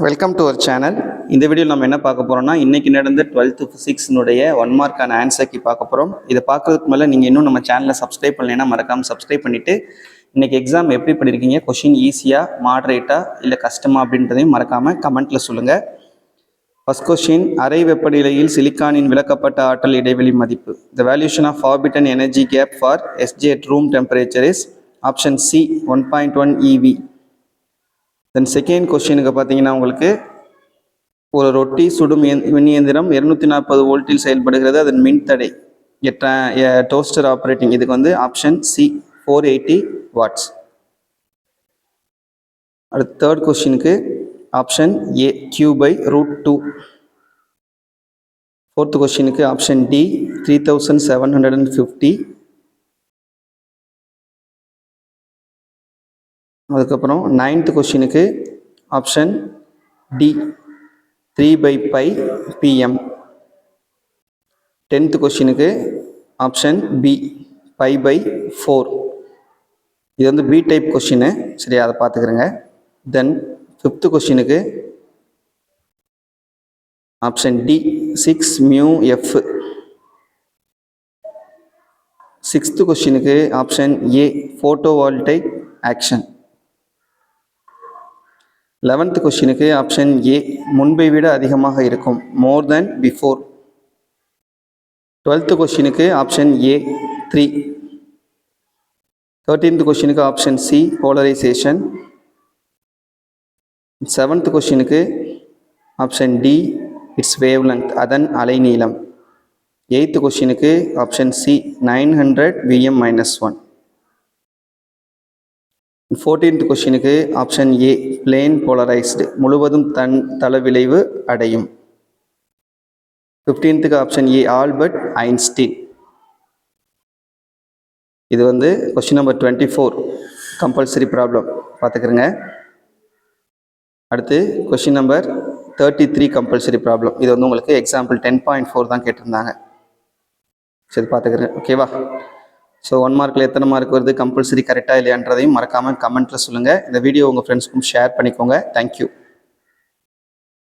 Welcome to our channel. இந்த வீடியோவில் நம்ம என்ன பார்க்க போகிறோம்னா, இன்றைக்கி நடந்த 12th ஃபிசிக்ஸ்னுடைய 1 மார்க்கான ஆன்சர் கீ பார்க்க போகிறோம். இதை பார்க்கறதுக்கு மேலே நீங்கள் இன்னும் நம்ம சேனலை சப்ஸ்கிரைப் பண்ணலைன்னா மறக்காமல் சப்ஸ்கிரைப் பண்ணிவிட்டு இன்றைக்கி எக்ஸாம் எப்படி பண்ணியிருக்கீங்க, கொஷின் ஈஸியாக மாடரேட்டாக இல்லை கஷ்டமாக அப்படின்றதையும் மறக்காமல் கமெண்ட்டில் சொல்லுங்கள். ஃபர்ஸ்ட் கொஸ்டின், அறை வெப்பநிலையில் சிலிக்கானின் விளக்கப்பட்ட ஆற்றல் இடைவெளி மதிப்பு. The valuation of orbit and energy gap for SJ at room temperature is option C 1.1 EV. Then second கொஸ்டினுக்கு பார்த்தீங்கன்னா, உங்களுக்கு ஒரு ரொட்டி சுடும் மின் இயந்திரம் 240 வோல்ட்டில் செயல்படுகிறது. அதன் மின்தடை டோஸ்டர் ஆப்ரேட்டிங். இதுக்கு வந்து ஆப்ஷன் C 480 வாட்ஸ். அடுத்த தேர்ட் கொஸ்டினுக்கு ஆப்ஷன் A Q/√2. ஃபோர்த் கொஸ்டினுக்கு ஆப்ஷன் D 3750. அதுக்கப்புறம் 9th கொஸ்டினுக்கு ஆப்ஷன் D 3/π PM. 10th கொஸ்டினுக்கு ஆப்ஷன் B π/4. இது வந்து B டைப் கொஸ்டின், சரியா, அதை பார்த்துக்கிறேங்க. தென் 5th கொஸ்டினுக்கு ஆப்ஷன் D 6μF. 6th கொஸ்டினுக்கு ஆப்ஷன் A போட்டோவால்டைக் ஆக்ஷன். 11th கொஸ்டினுக்கு ஆப்ஷன் A முன்பை விட அதிகமாக இருக்கும், மோர் தென் பிஃபோர். 12th கொஸ்டினுக்கு ஆப்ஷன் A 3. 13th கொஸ்டினுக்கு ஆப்ஷன் C போலரைசேஷன். 7th கொஸ்டினுக்கு ஆப்ஷன் D இட்ஸ் வேவ்லென்த், அதன் அலைநீளம். 8th கொஸ்டினுக்கு ஆப்ஷன் C 900 VM-1. 14th கொஸ்டினுக்கு ஆப்ஷன் A பிளேன் போலரைஸ்டு, முழுவதும் தள விளைவு அடையும். 15th option A Albert Einstein. இது வந்து கொஸ்டின் நம்பர் 24 கம்பல்சரி ப்ராப்ளம், பார்த்துக்கிறேங்க. அடுத்து கொஸ்டின் நம்பர் 33 கம்பல்சரி ப்ராப்ளம். இது வந்து உங்களுக்கு எக்ஸாம்பிள் 10.4 தான் கேட்டிருந்தாங்க, சரி பார்த்துக்கிறேன், ஓகேவா. ஸோ 1 மார்க்கில் எத்தனை மார்க் வருது, கம்பல்சரி கரெக்டாக இல்லையான்றதையும் மறக்காமல் கமெண்ட்டில் சொல்லுங்கள். இந்த வீடியோ உங்கள் ஃப்ரெண்ட்ஸ்க்கும் ஷேர் பண்ணிக்கோங்க. தேங்க்யூ.